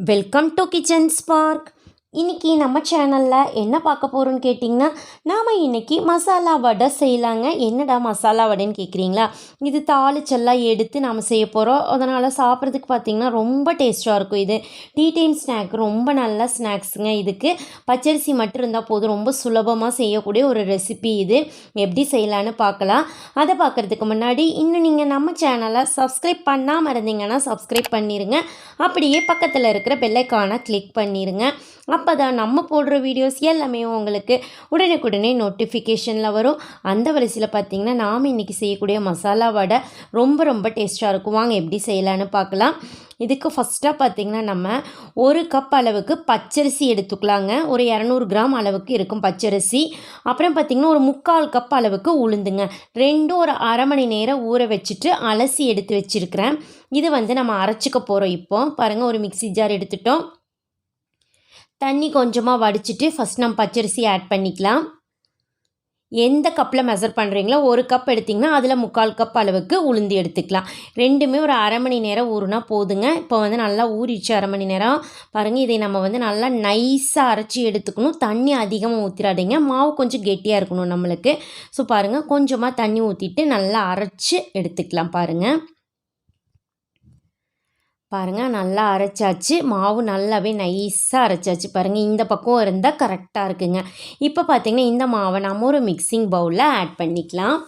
Welcome to kitchen spark. இன்றைக்கி நம்ம சேனலில் என்ன பார்க்க போகிறோன்னு கேட்டிங்கன்னா, நாம் இன்றைக்கி மசாலா வடை செய்யலாங்க. என்னடா மசாலா வடைன்னு கேட்குறீங்களா? இது தாளிச்செல்லாம் எடுத்து நாம் செய்ய போகிறோம். அதனால் சாப்பிட்றதுக்கு பார்த்திங்கன்னா ரொம்ப டேஸ்ட்டாக இருக்கும். இது டீ டைம் ஸ்நாக், ரொம்ப நல்ல ஸ்நாக்ஸுங்க. இதுக்கு பச்சரிசி மட்டும் இருந்தால் போதும். ரொம்ப சுலபமாக செய்யக்கூடிய ஒரு ரெசிபி இது. எப்படி செய்யலான்னு பார்க்கலாம். அதை பார்க்குறதுக்கு முன்னாடி இன்னும் நீங்கள் நம்ம சேனலை சப்ஸ்கிரைப் பண்ணாமல் இருந்தீங்கன்னா சப்ஸ்கிரைப் பண்ணிடுங்க. அப்படியே பக்கத்தில் இருக்கிற பெல்லைக்கானை கிளிக் பண்ணிடுங்க. அப்போ தான் நம்ம போடுற வீடியோஸ் எல்லாமே உங்களுக்கு உடனுக்குடனே நோட்டிஃபிகேஷனில் வரும். அந்த வரிசையில் பார்த்திங்கன்னா நாம் இன்றைக்கி செய்யக்கூடிய மசாலா வடை ரொம்ப ரொம்ப டேஸ்ட்டாக இருக்கும். வாங்க எப்படி செய்யலான்னு பார்க்கலாம். இதுக்கு ஃபஸ்ட்டாக பார்த்திங்கன்னா நம்ம 1 கப் அளவுக்கு பச்சரிசி எடுத்துக்கலாங்க. ஒரு 200 கிராம் அளவுக்கு இருக்கும் பச்சரிசி. அப்புறம் பார்த்திங்கன்னா ஒரு 3/4 கப் அளவுக்கு உளுந்துங்க. ரெண்டும் ஒரு அரை மணி நேரம் ஊற வச்சுட்டு அலசி எடுத்து வச்சுருக்கிறேன். இது நம்ம அரைச்சிக்க போகிறோம். இப்போ பாருங்கள், ஒரு மிக்ஸி ஜார் எடுத்துட்டோம். தண்ணி கொஞ்சமாக வடிச்சிட்டு ஃபஸ்ட் நம்ம பச்சரிசி ஆட் பண்ணிக்கலாம். எந்த கப்பில் மெஷர் பண்ணுறீங்களோ 1 கப் எடுத்திங்கன்னா அதில் 3/4 கப் அளவுக்கு உளுந்து எடுத்துக்கலாம். ரெண்டுமே ஒரு அரை மணி நேரம் ஊறுனா போதுங்க. இப்போ நல்லா ஊறிச்சு அரை மணி நேரம். பாருங்கள், இதை நம்ம நல்லா நைஸாக அரைச்சி எடுத்துக்கணும். தண்ணி அதிகமாக ஊற்றிடாதீங்க, மாவு கொஞ்சம் கெட்டியாக இருக்கணும் நம்மளுக்கு. ஸோ பாருங்கள், கொஞ்சமாக தண்ணி ஊற்றிட்டு நல்லா அரைச்சி எடுத்துக்கலாம். பாருங்கள், நல்லா அரைச்சாச்சு. மாவு நல்லாவே நைஸாக அரைச்சாச்சு. பாருங்கள், இந்த பக்கம் இருந்தால் கரெக்டாக இருக்குங்க. இப்போ பார்த்திங்கன்னா இந்த மாவை நம்ம ஒரு மிக்சிங் பவுலில் ஆட் பண்ணிக்கலாம்.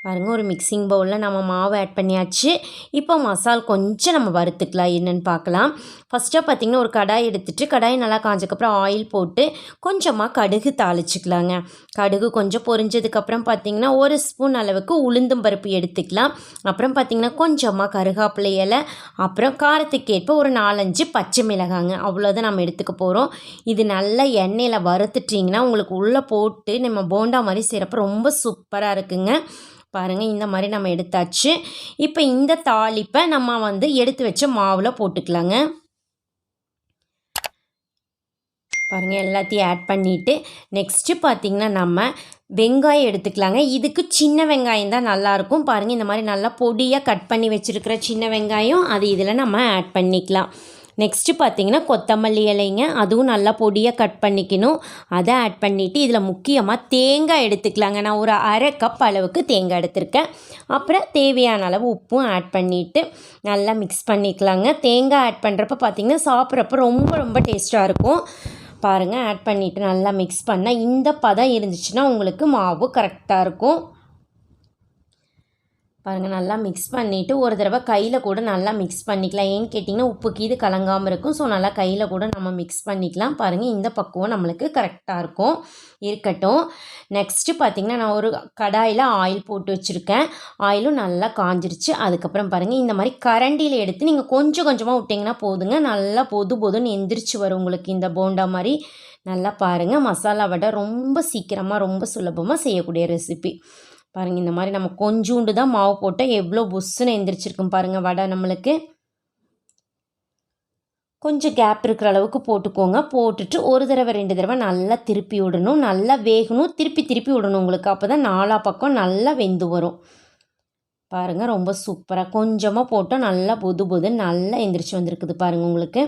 பாருங்கள், ஒரு மிக்சிங் பவுலில் நம்ம மாவு ஆட் பண்ணியாச்சு. இப்போ மசால் கொஞ்சம் நம்ம வறுத்துக்கலாம். என்னென்னு பார்க்கலாம். ஃபஸ்ட்டாக பார்த்திங்கன்னா ஒரு கடாய் எடுத்துகிட்டு, கடாய் நல்லா காஞ்சக்கப்புறம் ஆயில் போட்டு கொஞ்சமாக கடுகு தாளிச்சிக்கலாங்க. கடுகு கொஞ்சம் பொரிஞ்சதுக்கப்புறம் பார்த்திங்கன்னா 1 ஸ்பூன் அளவுக்கு உளுந்தும் பருப்பு எடுத்துக்கலாம். அப்புறம் பார்த்திங்கன்னா கொஞ்சமாக கருகாப்பிலை இலை, அப்புறம் காரத்துக்கு ஏற்ப ஒரு 4-5 பச்சை மிளகாங்க. அவ்வளோதான் நம்ம எடுத்துக்க போகிறோம். இது நல்லா எண்ணெயில் வறுத்துட்டிங்கன்னா உங்களுக்கு உள்ளே போட்டு நம்ம போண்டா மாதிரி செய்கிறப்ப ரொம்ப சூப்பராக இருக்குங்க. பாருங்கள், இந்த மாதிரி நம்ம எடுத்தாச்சு. இப்போ இந்த தாளிப்பை நம்ம எடுத்து வச்ச மாவில் போட்டுக்கலாங்க. பாருங்கள், எல்லாத்தையும் ஆட் பண்ணிவிட்டு நெக்ஸ்ட்டு பார்த்திங்கன்னா நம்ம வெங்காயம் எடுத்துக்கலாங்க. இதுக்கு சின்ன வெங்காயம் தான் நல்லாயிருக்கும். பாருங்கள், இந்த மாதிரி நல்லா பொடியாக கட் பண்ணி வச்சுருக்கிற சின்ன வெங்காயம் அது இதில் நம்ம ஆட் பண்ணிக்கலாம். நெக்ஸ்ட்டு பார்த்திங்கன்னா கொத்தமல்லி இலைங்க, அதுவும் நல்லா பொடியாக கட் பண்ணிக்கணும். அதை ஆட் பண்ணிவிட்டு இதில் முக்கியமாக தேங்காய் எடுத்துக்கலாங்க. நான் ஒரு அரை கப் அளவுக்கு தேங்காய் எடுத்திருக்கேன். அப்புறம் தேவையான அளவு உப்பும் ஆட் பண்ணிவிட்டு நல்லா மிக்ஸ் பண்ணிக்கலாங்க. தேங்காய் ஆட் பண்ணுறப்ப பார்த்திங்கன்னா சாப்பிட்றப்ப ரொம்ப ரொம்ப டேஸ்ட்டாக இருக்கும். பாருங்கள், ஆட் பண்ணிவிட்டு நல்லா மிக்ஸ் பண்ணால் இந்த பதம் இருந்துச்சுன்னா உங்களுக்கு மாவு கரெக்டாக இருக்கும். பாருங்கள், நல்லா மிக்ஸ் பண்ணிவிட்டு ஒரு தடவை கையில் கூட நல்லா மிக்ஸ் பண்ணிக்கலாம். ஏன்னு கேட்டிங்கன்னா உப்புக்கு இது கலங்காமல் இருக்கும். ஸோ நல்லா கையில் கூட நம்ம மிக்ஸ் பண்ணிக்கலாம். பாருங்கள், இந்த பக்குவம் நம்மளுக்கு கரெக்டாக இருக்கும். இருக்கட்டும். நெக்ஸ்ட்டு பார்த்திங்கன்னா நான் ஒரு கடாயில் ஆயில் போட்டு வச்சுருக்கேன். ஆயிலும் நல்லா காஞ்சிருச்சு. அதுக்கப்புறம் பாருங்கள், இந்த மாதிரி கரண்டியில் எடுத்து நீங்கள் கொஞ்சம் கொஞ்சமாக விட்டிங்கன்னா போதுங்க. நல்லா பொதுன்னு எந்திரிச்சு வரும் உங்களுக்கு இந்த போண்டா மாதிரி. நல்லா பாருங்கள், மசாலா வடை ரொம்ப சீக்கிரமாக ரொம்ப சுலபமாக செய்யக்கூடிய ரெசிபி. பாருங்கள், இந்த மாதிரி நம்ம கொஞ்சோண்டு தான் மாவு போட்டால் எவ்வளோ புஷ்ஷுன்னு எந்திரிச்சிருக்கும் பாருங்கள் வடை நம்மளுக்கு. கொஞ்சம் கேப் இருக்கிற அளவுக்கு போட்டுக்கோங்க. போட்டுட்டு ஒரு தடவை 2 தடவை நல்லா திருப்பி விடணும். நல்லா வேகணும். திருப்பி விடணும் உங்களுக்கு. அப்போ தான் 4 பக்கம் நல்லா வெந்து வரும். பாருங்கள், ரொம்ப சூப்பராக கொஞ்சமாக போட்டால் நல்லா பொதுன்னு நல்லா எந்திரிச்சு வந்திருக்குது பாருங்கள் உங்களுக்கு.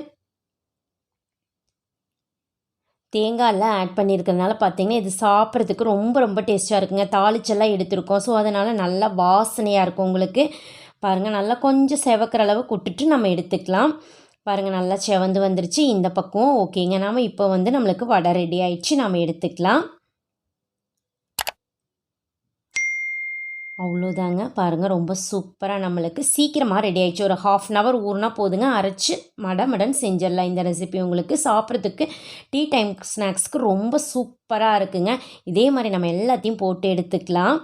தேங்காயெல்லாம் ஆட் பண்ணியிருக்கிறதுனால பார்த்திங்கன்னா இது சாப்பிட்றதுக்கு ரொம்ப ரொம்ப டேஸ்ட்டாக இருக்குங்க. தாளிச்செல்லாம் எடுத்துருக்கோம். ஸோ அதனால் நல்லா வாசனையாக இருக்கும் உங்களுக்கு. பாருங்கள், நல்லா கொஞ்சம் செவக்கிற அளவுக்கு விட்டுட்டு நம்ம எடுத்துக்கலாம். பாருங்கள், நல்லா செவந்து வந்துருச்சு. இந்த பக்கம் ஓகேங்க. நாம் இப்போ நம்மளுக்கு வடை ரெடி ஆயிடுச்சு. நாம் எடுத்துக்கலாம். அவ்வளோதாங்க. பாருங்கள், ரொம்ப சூப்பராக நம்மளுக்கு சீக்கிரமாக ரெடி ஆகிடுச்சு. ஒரு 1/2 hour ஊறினா போதுங்க. அரைச்சி மடமடன் செஞ்சிடலாம். இந்த ரெசிபி உங்களுக்கு சாப்பிட்றதுக்கு டீ டைம் ஸ்நாக்ஸ்க்கு ரொம்ப சூப்பராக இருக்குங்க. இதே மாதிரி நம்ம எல்லாத்தையும் போட்டு எடுத்துக்கலாம்.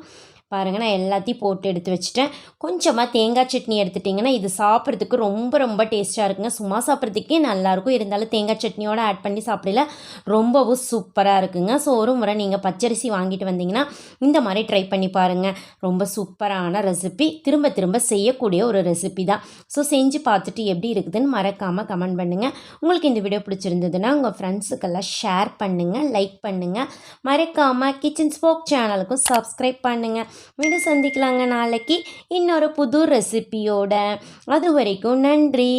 பாருங்கள், நான் எல்லாத்தையும் போட்டு எடுத்து வச்சுட்டேன். கொஞ்சமாக தேங்காய் சட்னி எடுத்துட்டிங்கன்னா இது சாப்பிட்றதுக்கு ரொம்ப ரொம்ப டேஸ்ட்டாக இருக்குங்க. சும்மா சாப்பிட்றதுக்கே நல்லாயிருக்கும். இருந்தாலும் தேங்காய் சட்னியோடு ஆட் பண்ணி சாப்பிடல ரொம்பவும் சூப்பராக இருக்குங்க. ஸோ ஒரு முறை நீங்கள் பச்சரிசி வாங்கிட்டு வந்தீங்கன்னா இந்த மாதிரி ட்ரை பண்ணி பாருங்கள். ரொம்ப சூப்பரான ரெசிபி. திரும்ப திரும்ப செய்யக்கூடிய ஒரு ரெசிபி தான். ஸோ செஞ்சு பார்த்துட்டு எப்படி இருக்குதுன்னு மறக்காமல் கமெண்ட் பண்ணுங்கள். உங்களுக்கு இந்த வீடியோ பிடிச்சிருந்ததுன்னா உங்கள் ஃப்ரெண்ட்ஸுக்கெல்லாம் ஷேர் பண்ணுங்கள், லைக் பண்ணுங்கள். மறக்காமல் கிச்சன் ஸ்பார்க் சேனலுக்கும் சப்ஸ்கிரைப் பண்ணுங்கள். மீண்டும் சந்திக்கலாங்க நாளைக்கு இன்னொரு புது ரெசிபியோட. அது வரைக்கும் நன்றி.